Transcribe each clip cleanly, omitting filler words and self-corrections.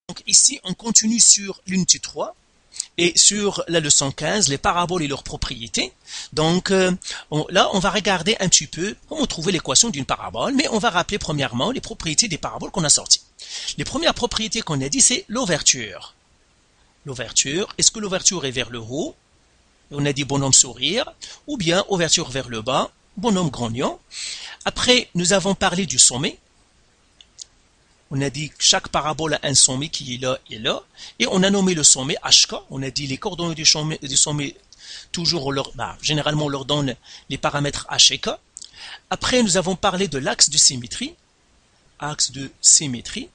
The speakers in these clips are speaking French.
Donc ici, on continue sur l'unité 3 et sur la leçon 15, les paraboles et leurs propriétés. Donc là, on va regarder un petit peu comment trouver l'équation d'une parabole, mais on va rappeler premièrement les propriétés des paraboles qu'on a sorties. Les premières propriétés qu'on a dit, c'est l'ouverture. L'ouverture, est-ce que l'ouverture est vers le haut? On a dit bonhomme sourire, ou bien ouverture vers le bas, bonhomme grognon. Après, nous avons parlé du sommet. On a dit que chaque parabole a un sommet qui est là et là. Et on a nommé le sommet HK. On a dit les coordonnées du sommet toujours, généralement, on leur donne les paramètres H et K. Après, nous avons parlé de l'axe de symétrie. Axe de symétrie.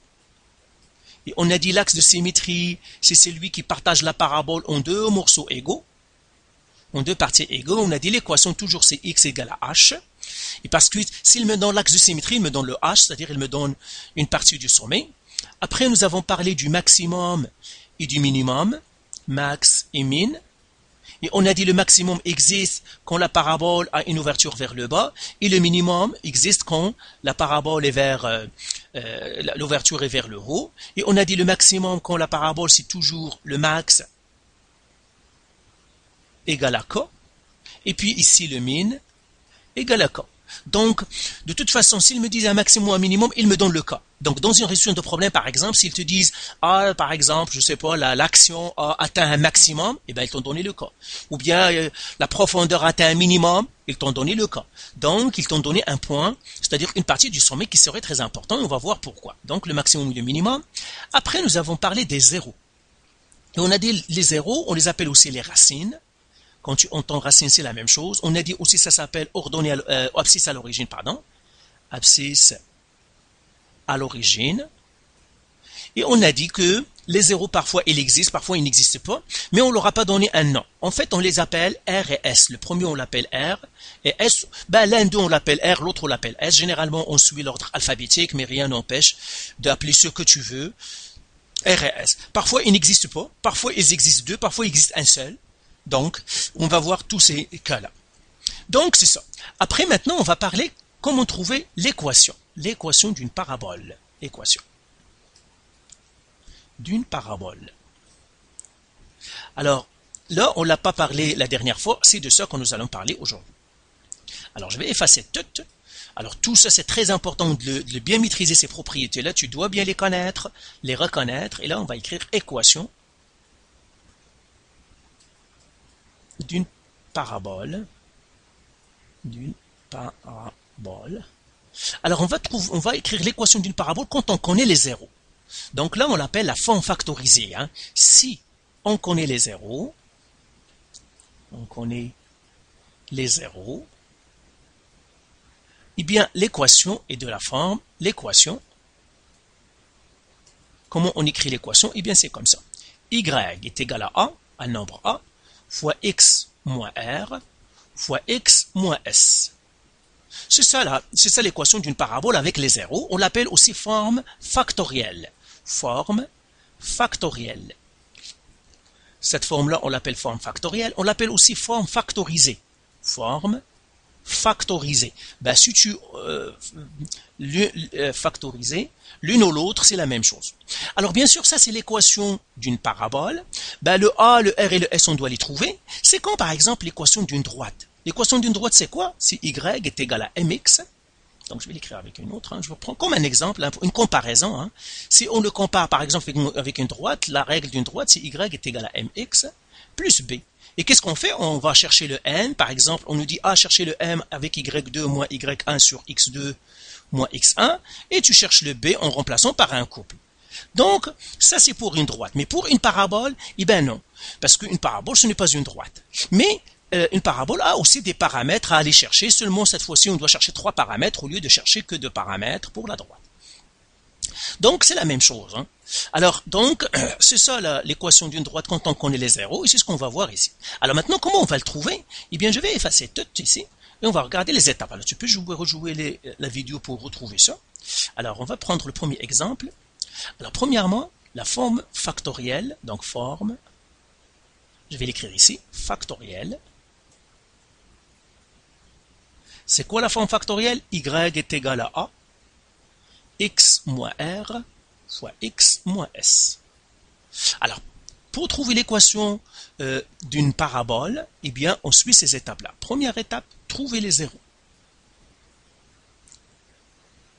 Et on a dit l'axe de symétrie, c'est celui qui partage la parabole en deux morceaux égaux. En deux parties égaux. On a dit l'équation toujours c'est x égale à h. Et parce que s'il me donne l'axe de symétrie, il me donne le h, c'est-à-dire il me donne une partie du sommet. Après, nous avons parlé du maximum et du minimum, max et min. Et on a dit le maximum existe quand la parabole a une ouverture vers le bas, et le minimum existe quand la parabole est vers l'ouverture est vers le haut. Et on a dit le maximum quand la parabole c'est toujours le max égale à k. Et puis ici le min égale à k. Donc, de toute façon, s'ils me disent un maximum ou un minimum, ils me donnent le cas. Donc, dans une résolution de problème, par exemple, s'ils te disent, par exemple, je sais pas, l'action a atteint un maximum, eh bien, ils t'ont donné le cas. Ou bien, la profondeur a atteint un minimum, ils t'ont donné le cas. Donc, ils t'ont donné un point, c'est-à-dire une partie du sommet qui serait très important, et on va voir pourquoi. Donc, le maximum et le minimum. Après, nous avons parlé des zéros. Et on a dit, les zéros, on les appelle aussi les racines. Quand tu entends racine, c'est la même chose. On a dit aussi ça s'appelle abscisse à l'origine, pardon. Abscisse à l'origine. Et on a dit que les zéros, parfois, ils existent, parfois, ils n'existent pas, mais on ne leur a pas donné un nom. En fait, on les appelle R et S. Le premier, on l'appelle R, et S, l'un d'eux, on l'appelle R, l'autre, on l'appelle S. Généralement, on suit l'ordre alphabétique, mais rien n'empêche d'appeler ce que tu veux R et S. Parfois, ils n'existent pas, parfois, ils existent deux, parfois, il existe un seul. Donc, on va voir tous ces cas-là. Donc, c'est ça. Après, maintenant, on va parler comment trouver l'équation. L'équation d'une parabole. Équation d'une parabole. Alors, là, on ne l'a pas parlé la dernière fois. C'est de ça que nous allons parler aujourd'hui. Alors, je vais effacer tout. Alors, tout ça, c'est très important de bien maîtriser ces propriétés-là. Tu dois bien les connaître, les reconnaître. Et là, on va écrire équation d'une parabole. Alors, on va écrire l'équation d'une parabole quand on connaît les zéros. Donc là, on l'appelle la forme factorisée. Si on connaît les zéros, eh bien, l'équation est de la forme, l'équation, comment on écrit l'équation? Eh bien, c'est comme ça. Y est égal à un nombre A, fois x moins r, fois x moins s. C'est ça l'équation d'une parabole avec les zéros. On l'appelle aussi forme factorielle. Forme factorielle. Cette forme-là, on l'appelle forme factorielle. On l'appelle aussi forme factorisée. Forme factorisée. Si tu factoriser, l'une ou l'autre, c'est la même chose. Alors, bien sûr, ça, c'est l'équation d'une parabole. Le A, le R et le S, on doit les trouver. C'est comme, par exemple, l'équation d'une droite. L'équation d'une droite, c'est quoi? C'est Y est égal à MX. Donc, je vais l'écrire avec une autre. Je reprends comme un exemple, une comparaison. Si on le compare, par exemple, avec une droite, la règle d'une droite, c'est Y est égal à MX plus B. Et qu'est-ce qu'on fait? On va chercher le M. Par exemple, on nous dit, chercher le M avec Y2 moins Y1 sur X2 moins X1. Et tu cherches le B en remplaçant par un couple. Donc, ça, c'est pour une droite. Mais pour une parabole, eh bien non. Parce qu'une parabole, ce n'est pas une droite. Mais une parabole a aussi des paramètres à aller chercher. Seulement, cette fois-ci, on doit chercher 3 paramètres au lieu de chercher que 2 paramètres pour la droite. Donc, c'est la même chose. Alors, donc, c'est ça l'équation d'une droite quand on connaît les zéros, et c'est ce qu'on va voir ici. Alors maintenant, comment on va le trouver? Eh bien, je vais effacer tout ici, et on va regarder les étapes. Alors, tu peux rejouer la vidéo pour retrouver ça. Alors, on va prendre le premier exemple. Alors, premièrement, la forme factorielle, donc forme, je vais l'écrire ici, factorielle. C'est quoi la forme factorielle? Y est égal à A, x moins r, fois x moins s. Alors, pour trouver l'équation d'une parabole, eh bien, on suit ces étapes-là. Première étape, trouver les zéros.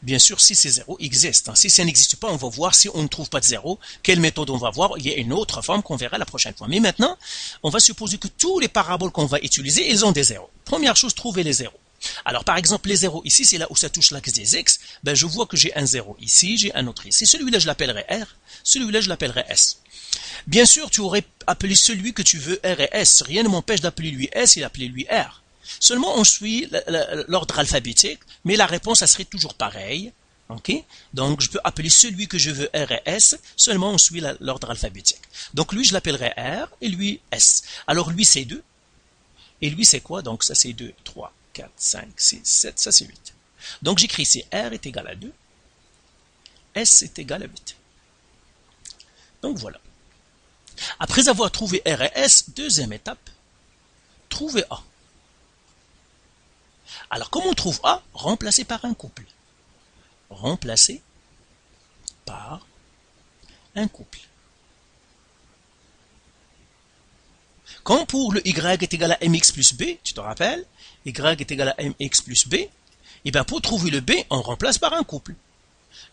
Bien sûr, si ces zéros existent. Si ça n'existe pas, on va voir si on ne trouve pas de zéro, quelle méthode on va voir. Il y a une autre forme qu'on verra la prochaine fois. Mais maintenant, on va supposer que tous les paraboles qu'on va utiliser, ils ont des zéros. Première chose, trouver les zéros. Alors, par exemple, les zéros ici, c'est là où ça touche l'axe des x. Ben, je vois que j'ai un zéro ici, j'ai un autre ici. Celui-là, je l'appellerai R. Celui-là, je l'appellerai S. Bien sûr, tu aurais appelé celui que tu veux R et S. Rien ne m'empêche d'appeler lui S et d'appeler lui R. Seulement, on suit l'ordre alphabétique, mais la réponse, ça serait toujours pareille. Okay? Donc, je peux appeler celui que je veux R et S, seulement on suit l'ordre alphabétique. Donc, lui, je l'appellerai R et lui S. Alors, lui, c'est 2. Et lui, c'est quoi? Donc, ça, c'est 2, 3, 4, 5, 6, 7, ça, c'est 8. Donc, j'écris ici R est égal à 2, S est égal à 8. Donc, voilà. Après avoir trouvé R et S, deuxième étape, trouver A. Alors, comment on trouve A? Remplacé par un couple. Remplacé par un couple. Comme pour le y est égal à mx plus b, tu te rappelles, y est égal à mx plus b, et bien pour trouver le b, on remplace par un couple.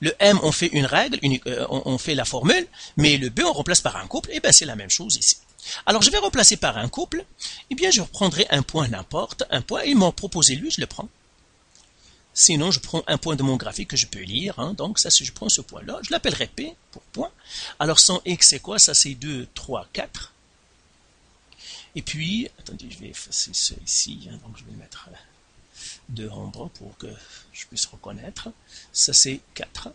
Le m, on fait une règle, on fait la formule, mais le b, on remplace par un couple, et bien c'est la même chose ici. Alors je vais remplacer par un couple, et bien je reprendrai un point n'importe, un point, ils m'ont proposé lui, je le prends. Sinon, je prends un point de mon graphique que je peux lire. Hein. Donc, ça, si je prends ce point-là, je l'appellerai P pour point. Alors, sans x, c'est quoi? Ça, c'est 2, 3, 4. Et puis, attendez, je vais effacer ça ici. Hein. Donc, je vais mettre 2 en bas pour que je puisse reconnaître. Ça, c'est 4.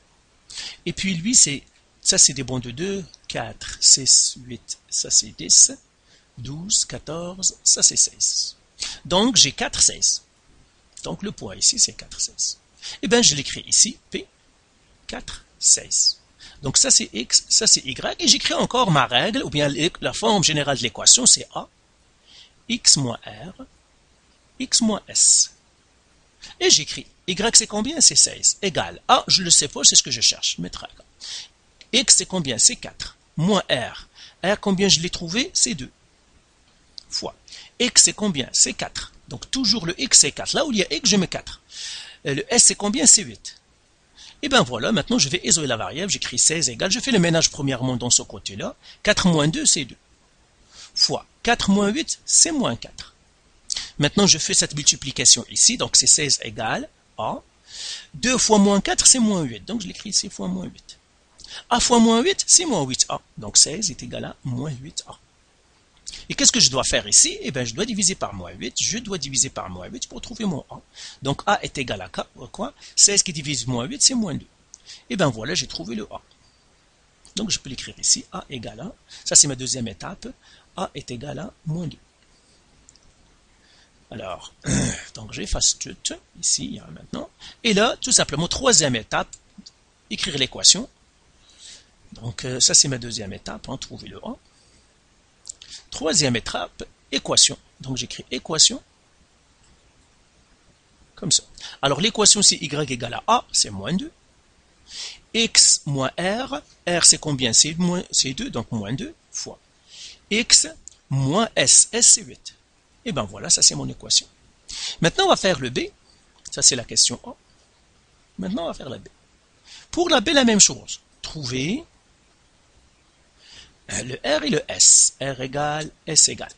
Et puis, lui, ça, c'est des bons de 2, 4, 6, 8. Ça, c'est 10, 12, 14. Ça, c'est 16. Donc, j'ai 4, 16. Donc, le point ici, c'est 4, 16. Eh bien, je l'écris ici, P, 4, 16. Donc, ça, c'est X, ça, c'est Y. Et j'écris encore ma règle, ou bien la forme générale de l'équation, c'est A, X moins R, X moins S. Et j'écris, Y, c'est combien? C'est 16. Égal. A, je ne le sais pas, c'est ce que je cherche. Mettre X, c'est combien? C'est 4. Moins R. R, combien je l'ai trouvé? C'est 2. Fois. X, c'est combien? C'est 4. Donc, toujours le x, c'est 4. Là où il y a x, je mets 4. Le s, c'est combien? C'est 8. Et bien voilà, maintenant, je vais isoler la variable. J'écris 16 égale. Je fais le ménage premièrement dans ce côté-là. 4 moins 2, c'est 2. Fois 4 moins 8, c'est moins 4. Maintenant, je fais cette multiplication ici. Donc, c'est 16 égale A. 2 fois moins 4, c'est moins 8. Donc, je l'écris ici fois moins 8. A fois moins 8, c'est moins 8A. Donc, 16 est égal à moins 8A. Et qu'est-ce que je dois faire ici? Eh bien, je dois diviser par moins 8. Je dois diviser par moins 8 pour trouver mon A. Donc, A est égal à quoi? 16 qui divise moins 8, c'est moins 2. Et bien voilà, j'ai trouvé le A. Donc, je peux l'écrire ici. A égale à, ça c'est ma deuxième étape. A est égal à moins 2. Alors, donc j'efface tout ici maintenant. Et là, tout simplement, troisième étape, écrire l'équation. Donc, ça c'est ma deuxième étape, hein, trouver le A. Troisième étape, équation. Donc j'écris équation comme ça. Alors l'équation c'est y égale à A, c'est moins 2. X moins R, R c'est combien? C'est 2, donc moins 2 fois X moins S, S c'est 8. Et bien voilà, ça c'est mon équation. Maintenant on va faire le B, ça c'est la question A. Maintenant on va faire la B. Pour la B, la même chose. Trouver le R et le S. R égale, S égale.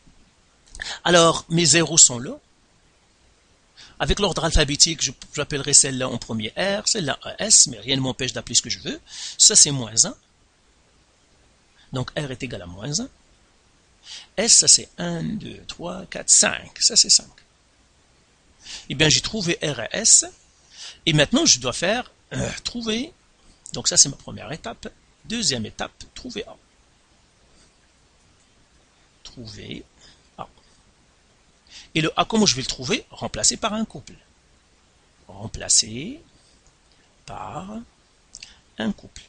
Alors, mes zéros sont là. Avec l'ordre alphabétique, j'appellerai celle-là en premier R, celle-là S, mais rien ne m'empêche d'appeler ce que je veux. Ça, c'est moins 1. Donc, R est égal à moins 1. S, ça c'est 1, 2, 3, 4, 5. Ça, c'est 5. Eh bien, j'ai trouvé R et S. Et maintenant, je dois faire trouver. Donc, ça, c'est ma première étape. Deuxième étape, trouver A. Trouver A. Et le A, comment je vais le trouver? Remplacer par un couple. Remplacer par un couple.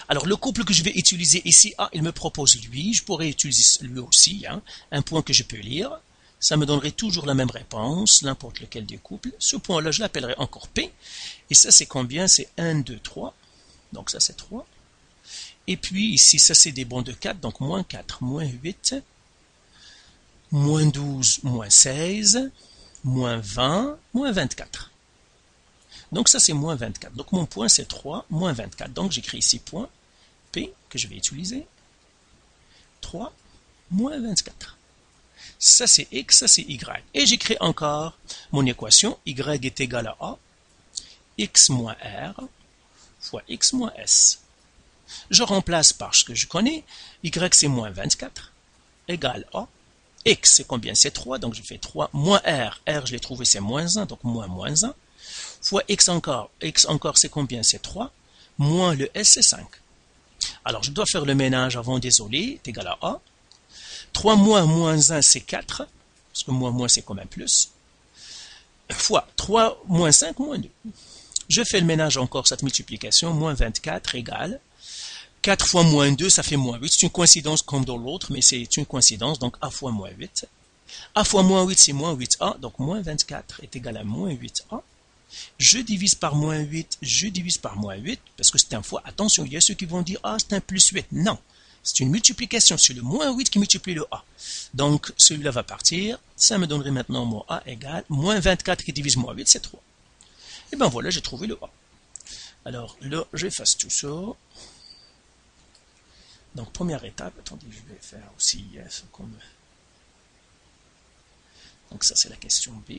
Alors, le couple que je vais utiliser ici, A, il me propose lui. Je pourrais utiliser lui aussi, hein, un point que je peux lire. ça me donnerait toujours la même réponse, n'importe lequel des couples. Ce point-là, je l'appellerai encore P. Et ça, c'est combien? C'est 1, 2, 3. Donc ça, c'est 3. Et puis ici, ça, c'est des bons de 4. Donc moins 4, moins 8, moins 12, moins 16, moins 20, moins 24. Donc ça, c'est moins 24. Donc mon point, c'est 3, moins 24. Donc j'écris ici point P, que je vais utiliser. 3, moins 24. Ça, c'est X, ça, c'est Y. Et j'écris encore mon équation. Y est égal à A, X moins R, fois X moins S. Je remplace par ce que je connais. Y, c'est moins 24, égale A. X, c'est combien? C'est 3, donc je fais 3, moins R. R, je l'ai trouvé, c'est moins 1, donc moins 1, fois X encore. X encore, c'est combien? C'est 3, moins le S, c'est 5. Alors, je dois faire le ménage avant, désolé, c'est égal à A. 3 moins moins 1, c'est 4, parce que moins, c'est comme un plus, fois 3 moins 5, moins 2. Je fais le ménage encore, cette multiplication, moins 24 égale 4 fois moins 2, ça fait moins 8. C'est une coïncidence comme dans l'autre, mais c'est une coïncidence, donc A fois moins 8. A fois moins 8, c'est moins 8A, donc moins 24 est égal à moins 8A. Je divise par moins 8, je divise par moins 8, parce que c'est un fois, attention, il y a ceux qui vont dire, ah, c'est un plus 8. Non, c'est une multiplication, c'est le moins 8 qui multiplie le A. Donc, celui-là va partir, ça me donnerait maintenant mon A égale, moins 24 qui divise moins 8, c'est 3. Et bien voilà, j'ai trouvé le A. Alors là, j'efface tout ça. Donc, première étape, attendez, je vais faire aussi ce qu'on me... Donc ça, c'est la question B.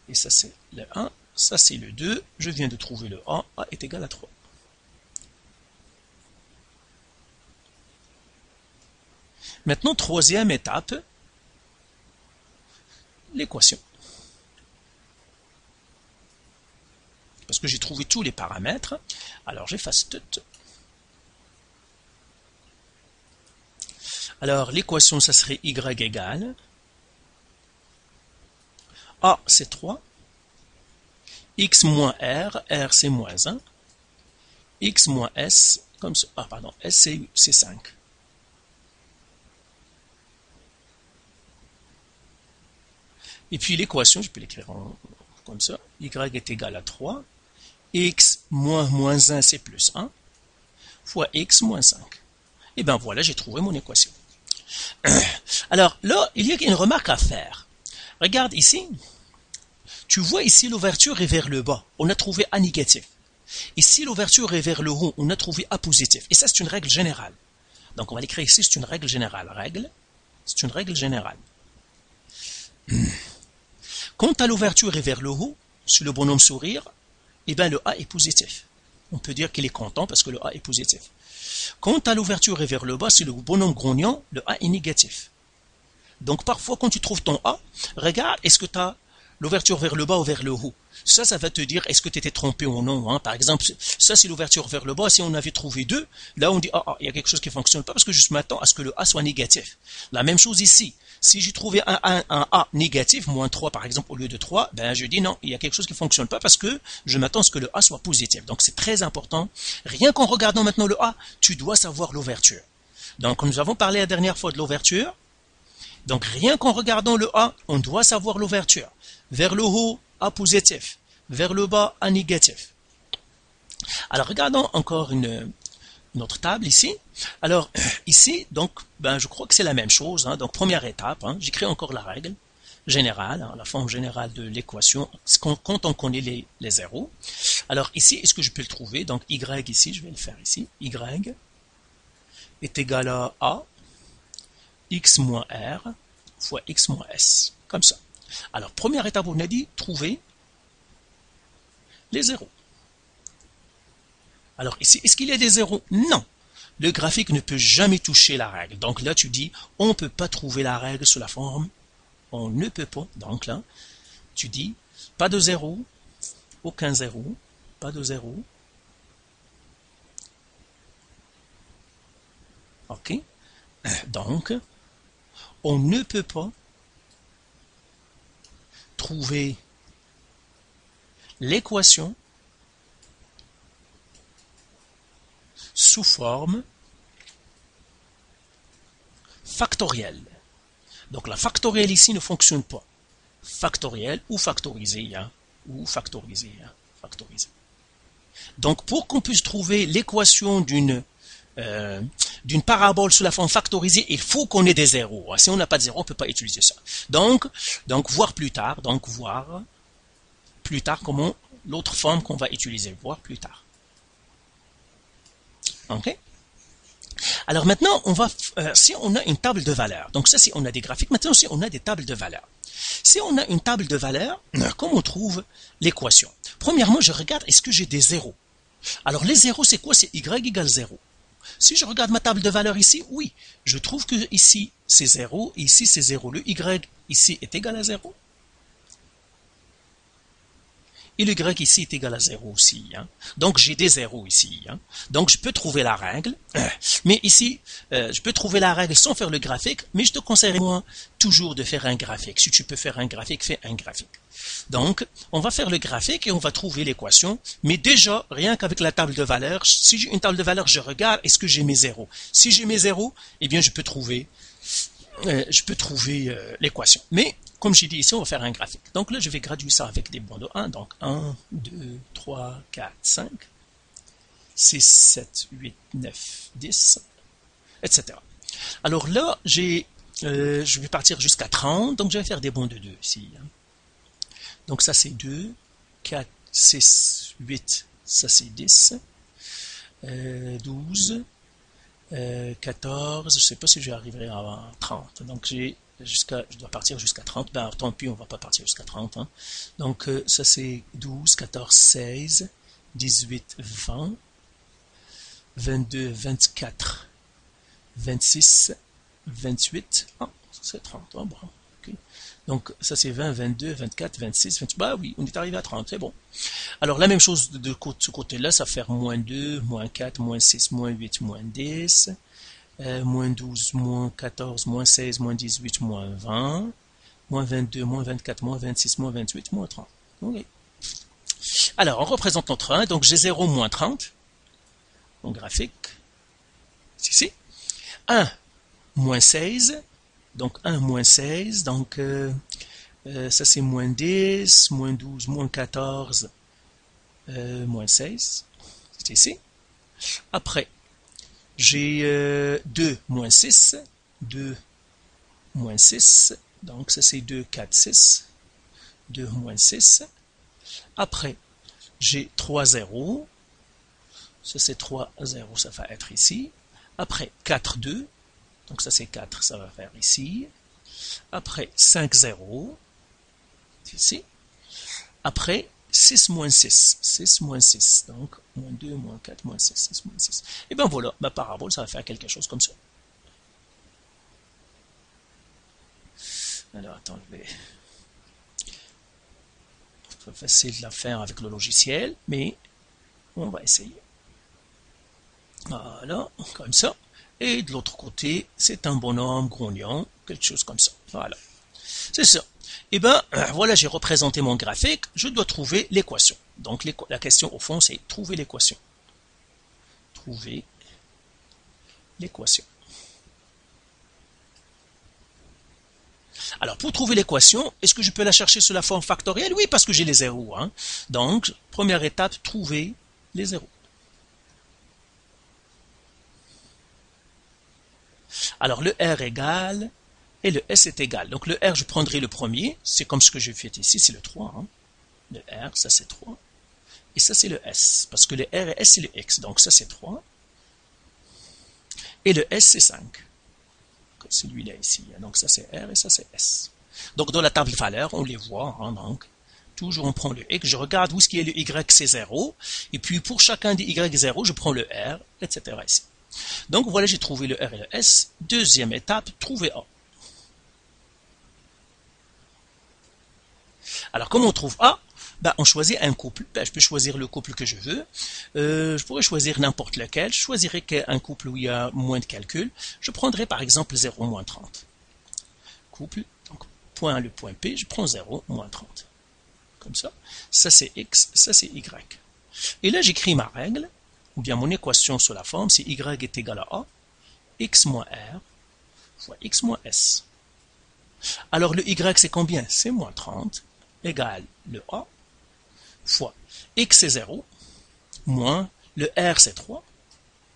Et ça, c'est le 1. Ça, c'est le 2. Je viens de trouver le A. A est égal à 3. Maintenant, troisième étape, l'équation. Parce que j'ai trouvé tous les paramètres. Alors, j'efface tout. Alors, l'équation, ça serait Y égale A, c'est 3. X moins R, R, c'est moins 1. X moins S, comme ça. Ah, pardon, S, c'est 5. Et puis, l'équation, je peux l'écrire comme ça. Y est égal à 3. X moins 1, c'est plus 1. Fois X moins 5. Et bien voilà, j'ai trouvé mon équation. Alors là, il y a une remarque à faire. Regarde ici. Tu vois ici l'ouverture est vers le bas. On a trouvé A négatif. Ici l'ouverture est vers le haut. On a trouvé A positif. Et ça, c'est une règle générale. Donc on va l'écrire ici, c'est une règle générale. Règle, c'est une règle générale. Quand l'ouverture est vers le haut, sur le bonhomme sourire, eh bien le A est positif. On peut dire qu'il est content parce que le A est positif. Quand l'ouverture est vers le bas, c'est le bonhomme grognon, le A est négatif. Donc parfois, quand tu trouves ton A, regarde, est-ce que tu as l'ouverture vers le bas ou vers le haut? Ça va te dire est-ce que tu étais trompé ou non. Hein? Par exemple, ça c'est l'ouverture vers le bas. Si on avait trouvé 2, là on dit il y a quelque chose qui ne fonctionne pas parce que je m'attends à ce que le A soit négatif. La même chose ici. Si j'ai trouvé un A négatif, moins 3 par exemple au lieu de 3, ben je dis non, il y a quelque chose qui ne fonctionne pas parce que je m'attends à ce que le A soit positif. Donc c'est très important. Rien qu'en regardant maintenant le A, tu dois savoir l'ouverture. Donc nous avons parlé la dernière fois de l'ouverture. Donc rien qu'en regardant le A, on doit savoir l'ouverture. Vers le haut, A positif. Vers le bas, A négatif. Alors regardons encore une autre table ici. Alors ici, donc, je crois que c'est la même chose. Hein. Donc première étape, j'écris encore la règle générale, la forme générale de l'équation, quand on connaît les zéros. Alors ici, est-ce que je peux le trouver? Donc Y ici, je vais le faire ici. Y est égal à A, X moins R, fois X moins S. Comme ça. Alors, première étape, on a dit, trouver les zéros. Alors ici, est-ce qu'il y a des zéros? Non. Le graphique ne peut jamais toucher la règle. Donc là, tu dis, on ne peut pas trouver la règle sous la forme. On ne peut pas. Donc là, tu dis, pas de zéro, aucun zéro, pas de zéro. OK? Donc, on ne peut pas trouver l'équation sous forme factoriel. Donc la factorielle ici ne fonctionne pas. Factoriel ou factorisé, hein, ou factorisé, hein, factorisé. Donc pour qu'on puisse trouver l'équation d'une parabole sous la forme factorisée, il faut qu'on ait des zéros. Si on n'a pas de zéros, on ne peut pas utiliser ça. Donc voir plus tard comment l'autre forme qu'on va utiliser, voir plus tard. Ok? Alors maintenant, on va, si on a une table de valeurs, donc ça si on a des graphiques, maintenant si on a des tables de valeurs. Si on a une table de valeurs, comment on trouve l'équation? Premièrement, je regarde, est-ce que j'ai des zéros? Alors les zéros, c'est quoi? C'est y égale 0. Si je regarde ma table de valeurs ici, oui, je trouve que ici c'est 0, ici c'est 0. Le y ici est égal à 0. Et le y ici est égal à 0 aussi. Hein. Donc j'ai des zéros ici. Hein. Donc je peux trouver la règle. Mais ici, je peux trouver la règle sans faire le graphique. Mais je te conseillerais moi toujours de faire un graphique. Si tu peux faire un graphique, fais un graphique. Donc on va faire le graphique et on va trouver l'équation. Mais déjà, rien qu'avec la table de valeurs, si j'ai une table de valeurs, je regarde est-ce que j'ai mes zéros. Si j'ai mes zéros, eh bien je peux trouver l'équation. Mais comme j'ai dit ici, on va faire un graphique. Donc là, je vais graduer ça avec des bandeaux 1. Donc 1, 2, 3, 4, 5, 6, 7, 8, 9, 10, etc. Alors là, je vais partir jusqu'à 30. Donc je vais faire des bandes de 2 ici. Donc ça c'est 2, 4, 6, 8, ça c'est 10, 12, 14, je ne sais pas si je vais arriver à 30. Donc je dois partir jusqu'à 30. Ben tant pis, on ne va pas partir jusqu'à 30. Hein. Donc ça c'est 12, 14, 16, 18, 20, 22, 24, 26, 28. Ah, c'est 30. Oh, bon. Okay. Donc ça c'est 20, 22, 24, 26, 28. Bah oui, on est arrivé à 30, c'est bon. Alors la même chose de ce côté-là, ça va faire moins 2, moins 4, moins 6, moins 8, moins 10, moins 12, moins 14, moins 16, moins 18, moins 20, moins 22, moins 24, moins 26, moins 28, moins 30. Okay. Alors on représente notre 1, donc j'ai 0, moins 30. Mon graphique, c'est ici. 1, moins 16. Donc 1 moins 16, donc ça c'est moins 10, moins 12, moins 14, moins 16, c'est ici. Après, j'ai 2 moins 6, 2 moins 6, donc ça c'est 2, 4, 6, 2 moins 6. Après, j'ai 3 zéros, ça c'est 3 zéros, ça va être ici. Après, 4, 2. Donc ça c'est 4, ça va faire ici. Après 5, 0, ici. Après 6 moins 6, 6 moins 6, donc moins 2, moins 4, moins 6, 6 moins 6. Et bien voilà, ma parabole, ça va faire quelque chose comme ça. Alors attends, c'est pas facile de la faire avec le logiciel, mais on va essayer. Voilà, comme ça. Et de l'autre côté, c'est un bonhomme grognon, quelque chose comme ça. Voilà. C'est ça. Et bien, voilà, j'ai représenté mon graphique. Je dois trouver l'équation. Donc, la question, au fond, c'est trouver l'équation. Trouver l'équation. Alors, pour trouver l'équation, est-ce que je peux la chercher sous la forme factorielle? Oui, parce que j'ai les zéros. Hein. Donc, première étape, trouver les zéros. Alors le R égale et le S est égal. Donc le R, je prendrai le premier, c'est comme ce que j'ai fait ici, c'est le 3. Hein. Le R, ça c'est 3. Et ça c'est le S, parce que le R et S c'est le X, donc ça c'est 3. Et le S c'est 5. Celui-là ici, donc ça c'est R et ça c'est S. Donc dans la table de valeurs, on les voit, hein, donc toujours on prend le X, je regarde où est-ce qu'il y a le Y, c'est 0, et puis pour chacun des Y0, je prends le R, etc. ici. Donc voilà, j'ai trouvé le R et le S. Deuxième étape, trouver A. Alors comment on trouve A? Ben, on choisit un couple. Ben, je peux choisir le couple que je veux. Je pourrais choisir n'importe lequel. Je choisirais un couple où il y a moins de calculs. Je prendrais par exemple 0, moins 30. Couple, donc point le point P, je prends 0, moins 30. Comme ça. Ça c'est X, ça c'est Y. Et là j'écris ma règle. Ou bien mon équation sous la forme, c'est y est égal à a, x moins r, fois x moins s. Alors le y c'est combien? C'est moins 30 égale le a fois x c'est 0 moins le r c'est 3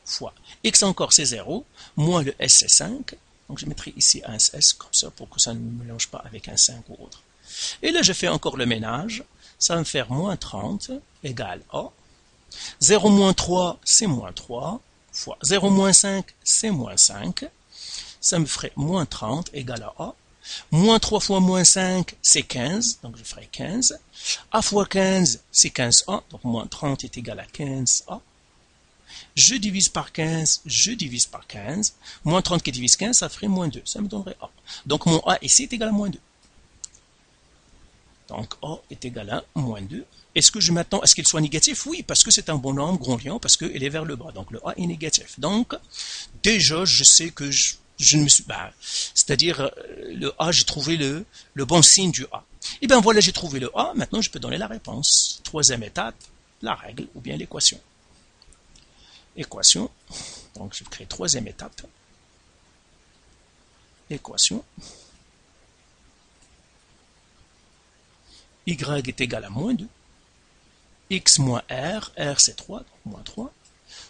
fois x encore c'est 0 moins le s c'est 5. Donc je mettrai ici un s comme ça pour que ça ne me mélange pas avec un 5 ou autre. Et là je fais encore le ménage. Ça va me faire moins 30 égale a. 0 moins 3 c'est moins 3 fois 0 moins 5 c'est moins 5. Ça me ferait moins 30 égale à a. Moins 3 fois moins 5, c'est 15, donc je ferai 15. A fois 15, c'est 15A, donc moins 30 est égal à 15A. Je divise par 15, je divise par 15. Moins 30 qui divise 15, ça ferait moins 2, ça me donnerait A. Donc mon A ici est égal à moins 2. Donc A est égal à moins 2. Est-ce que je m'attends à ce qu'il soit négatif? Oui, parce que c'est un bon nombre Grondien, parce qu'il est vers le bas, donc le A est négatif. Donc, déjà, je sais que je ne me suis c'est-à-dire le A, j'ai trouvé le bon signe du A. Et bien voilà, j'ai trouvé le A, maintenant je peux donner la réponse. Troisième étape, la règle ou bien l'équation. Équation, donc je crée troisième étape. Équation. Y est égal à moins 2. X moins R, R c'est 3, donc moins 3,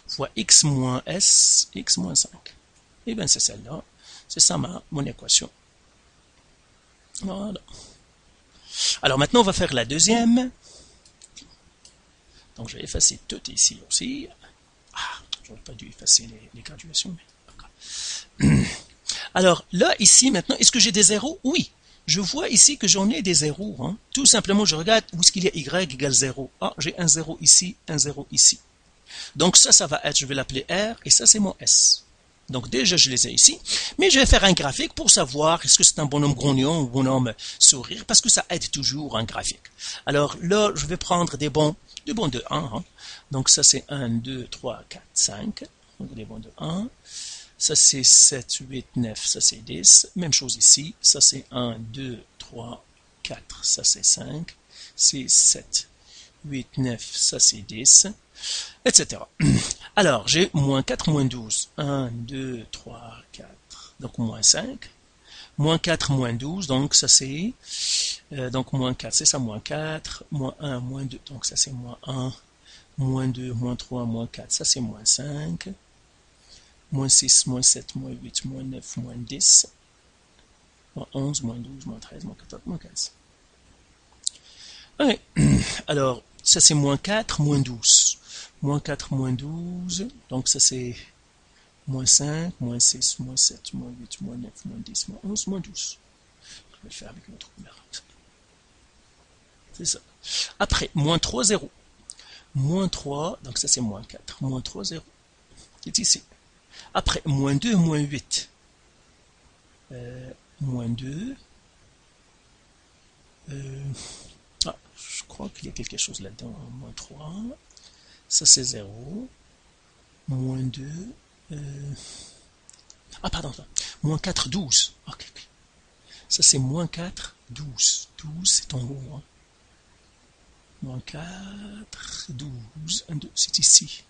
fois X moins S, X moins 5. Et bien c'est celle-là, c'est ça mon équation. Voilà. Alors maintenant on va faire la deuxième. Donc je vais effacer tout ici aussi. Ah, j'aurais pas dû effacer les graduations, mais d'accord. Alors là, ici maintenant, est-ce que j'ai des zéros? Oui. Je vois ici que j'en ai des zéros. Hein. Tout simplement, je regarde où est-ce qu'il y a y égale 0. Ah, j'ai un 0 ici, un 0 ici. Donc ça va être, je vais l'appeler R, et ça c'est mon S. Donc déjà, je les ai ici. Mais je vais faire un graphique pour savoir est-ce que c'est un bonhomme grognon ou bonhomme sourire, parce que ça aide toujours un graphique. Alors là, je vais prendre des bons de 1. Hein. Donc ça c'est 1, 2, 3, 4, 5. Donc des bons de 1. Ça c'est 7, 8, 9, ça c'est 10. Même chose ici. Ça c'est 1, 2, 3, 4, ça c'est 5. C'est 7, 8, 9, ça c'est 10. Etc. Alors, j'ai moins 4, moins 12. 1, 2, 3, 4. Donc moins 5. Moins 4, moins 12. Donc ça c'est... donc moins 4, c'est ça, moins 4. Moins 1, moins 2. Donc ça c'est moins 1. Moins 2, moins 3, moins 4. Ça c'est moins 5. Moins 6, moins 7, moins 8, moins 9, moins 10. Moins 11, moins 12, moins 13, moins 14, moins 15. Ok. Alors, ça c'est moins 4, moins 12. Moins 4, moins 12. Donc ça c'est moins 5, moins 6, moins 7, moins 8, moins 9, moins 10, moins 11, moins 12. Je vais le faire avec notre couleur. C'est ça. Après, moins 3, 0. Moins 3, donc ça c'est moins 4. Moins 3, 0. C'est ici. Après, moins 2, moins 8. Moins 2. Je crois qu'il y a quelque chose là-dedans. Moins 3. Ça c'est 0. Moins 2. Pardon. Moins 4, 12. Okay. Ça c'est moins 4, 12. 12 c'est en haut. Hein. Moins 4, 12. 1, 2, c'est ici.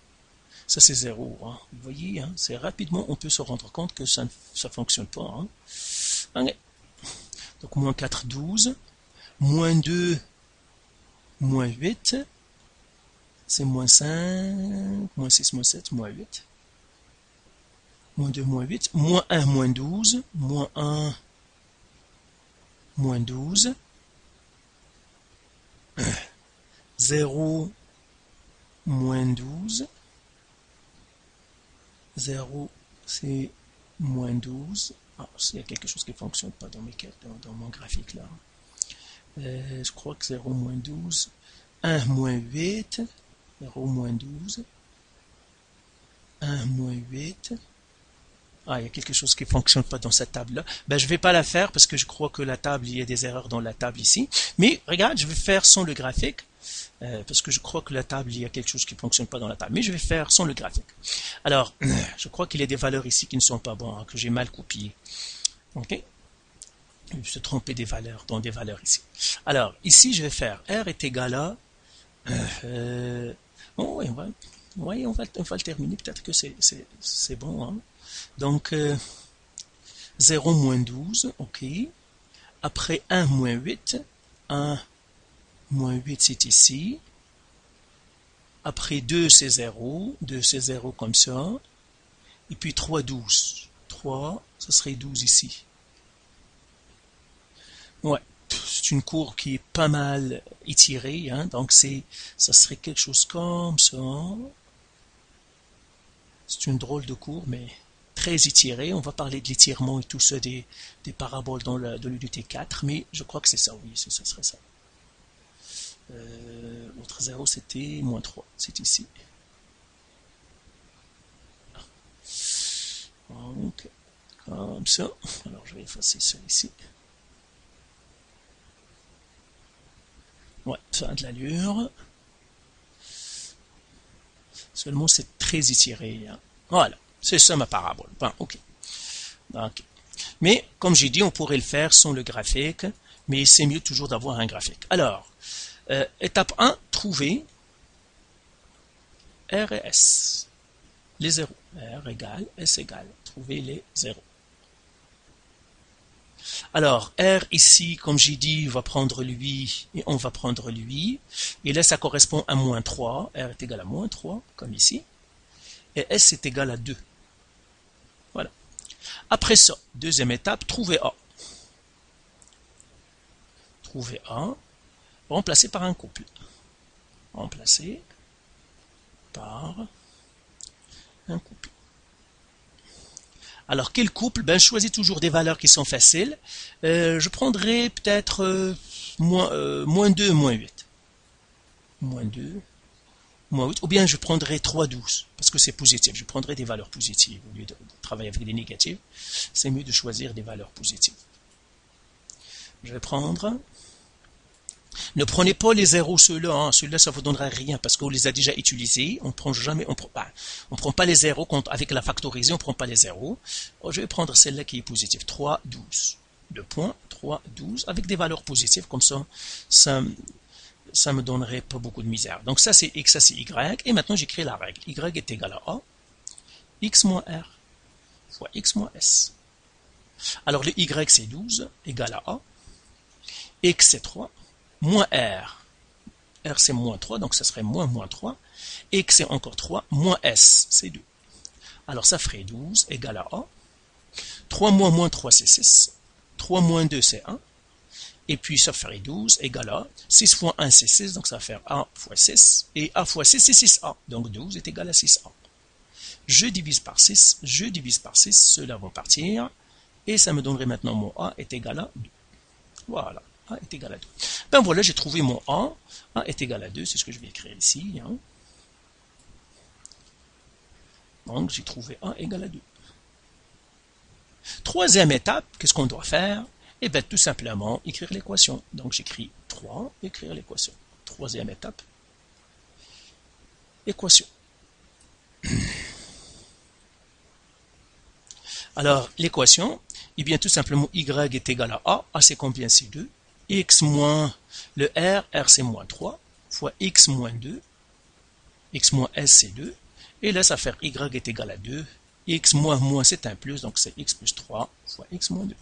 Ça c'est 0. Hein. Vous voyez, hein, c'est rapidement, on peut se rendre compte que ça ne fonctionne pas. Hein. Okay. Donc moins 4, 12. Moins 2, moins 8. C'est moins 5, moins 6, moins 7, moins 8. Moins 2, moins 8. Moins 1, moins 12. Moins 1, moins 12. 0, moins 12. 0, c'est moins 12. Il y a quelque chose qui ne fonctionne pas dans mon graphique là. Je crois que 0, moins 12. 1, moins 8. 0, moins 12. 1, moins 8. Il y a quelque chose qui ne fonctionne pas dans cette table-là. Je ne vais pas la faire parce que je crois que la table, il y a des erreurs dans la table ici. Mais regarde, je vais faire sans le graphique. Parce que je crois que la table, il y a quelque chose qui ne fonctionne pas dans la table. Mais je vais faire sans le graphique. Alors, je crois qu'il y a des valeurs ici qui ne sont pas bonnes, hein, que j'ai mal copiées. Ok? Je me suis trompé des valeurs, dans des valeurs ici. Alors, ici, je vais faire R est égal à... oui, on va le terminer. Peut-être que c'est bon. Hein. Donc, 0 moins 12, ok. Après 1 moins 8, 1 moins 8 c'est ici. Après 2 c'est 0, 2 c'est 0 comme ça. Et puis 3, 12. 3, ça serait 12 ici. Ouais, c'est une courbe qui est pas mal étirée, hein, donc ça serait quelque chose comme ça. C'est une drôle de courbe, mais très étirée. On va parler de l'étirement et tout ça des paraboles dans de l'unité 4, mais je crois que c'est ça, oui, ça serait ça. L'autre 0 c'était moins 3, c'est ici. Donc, comme ça. Alors je vais effacer ça ici. Ouais, ça a de l'allure. Seulement c'est très étiré. Hein. Voilà, c'est ça ma parabole. Bon, ok. Donc, mais comme j'ai dit, on pourrait le faire sans le graphique, mais c'est mieux toujours d'avoir un graphique. Alors, étape 1, trouver R et S. Les zéros. R égale, S égale. Trouver les zéros. Alors, R ici, comme j'ai dit, on va prendre lui et on va prendre lui. Et là, ça correspond à moins 3. R est égal à moins 3, comme ici. Et S est égal à 2. Voilà. Après ça, deuxième étape, trouver A. Trouver A. Remplacer par un couple. Remplacer par un couple. Alors, quel couple? Ben, je choisis toujours des valeurs qui sont faciles. Je prendrai peut-être moins 2, moins 8. Moins 2, moins 8. Ou bien je prendrai 3, 12, parce que c'est positif. Je prendrai des valeurs positives. Au lieu de travailler avec des négatives, c'est mieux de choisir des valeurs positives. Je vais prendre... Ne prenez pas les zéros ceux-là, hein. Ceux-là ça vous donnera rien parce qu'on les a déjà utilisés. On prend jamais, on prend pas les zéros avec la factorisée, on prend pas les zéros. Je vais prendre celle-là qui est positive, 3, 12. 2 points, 3, 12, avec des valeurs positives, comme ça me donnerait pas beaucoup de misère. Donc ça c'est x, ça c'est y, et maintenant j'écris la règle. Y est égal à a, x moins r, fois x moins s. Alors le y c'est 12, égal à a, x c'est 3, moins R. R c'est moins 3, donc ça serait moins 3. X c'est encore 3, moins S, c'est 2. Alors ça ferait 12 égale à A. 3 moins 3 c'est 6. 3 moins 2 c'est 1. Et puis ça ferait 12 égale à 6 fois 1 c'est 6, donc ça va faire A fois 6. Et A fois 6 c'est 6A, donc 12 est égal à 6A. Je divise par 6, ceux-là vont partir. Et ça me donnerait maintenant mon A est égal à 2. Voilà. A est égal à 2. Ben voilà, j'ai trouvé mon A. A est égal à 2, c'est ce que je vais écrire ici. Hein. Donc, j'ai trouvé A égal à 2. Troisième étape, qu'est-ce qu'on doit faire? Eh bien, tout simplement, écrire l'équation. Donc, j'écris 3, écrire l'équation. Troisième étape, équation. Alors, l'équation, eh bien, tout simplement, y est égal à A. A, c'est combien? C'est 2. X moins le R c'est moins 3, fois X moins 2, X moins S c'est 2, et là ça fait Y est égal à 2, X moins c'est un plus, donc c'est X plus 3, fois X moins 2.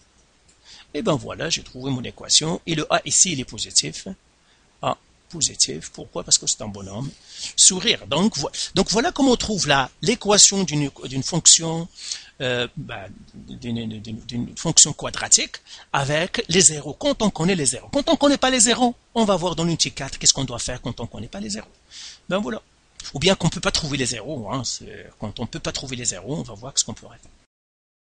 Et ben voilà, j'ai trouvé mon équation, et le A ici il est positif, A positif, pourquoi? Parce que c'est un bonhomme, sourire. Donc voilà comment on trouve là l'équation d'une fonction d'une fonction quadratique avec les zéros, quand on connaît les zéros. Quand on ne connaît pas les zéros, on va voir dans l'unité 4 qu'est-ce qu'on doit faire quand on ne connaît pas les zéros. Ben voilà. Ou bien qu'on ne peut pas trouver les zéros. Hein. Quand on ne peut pas trouver les zéros, on va voir ce qu'on peut faire.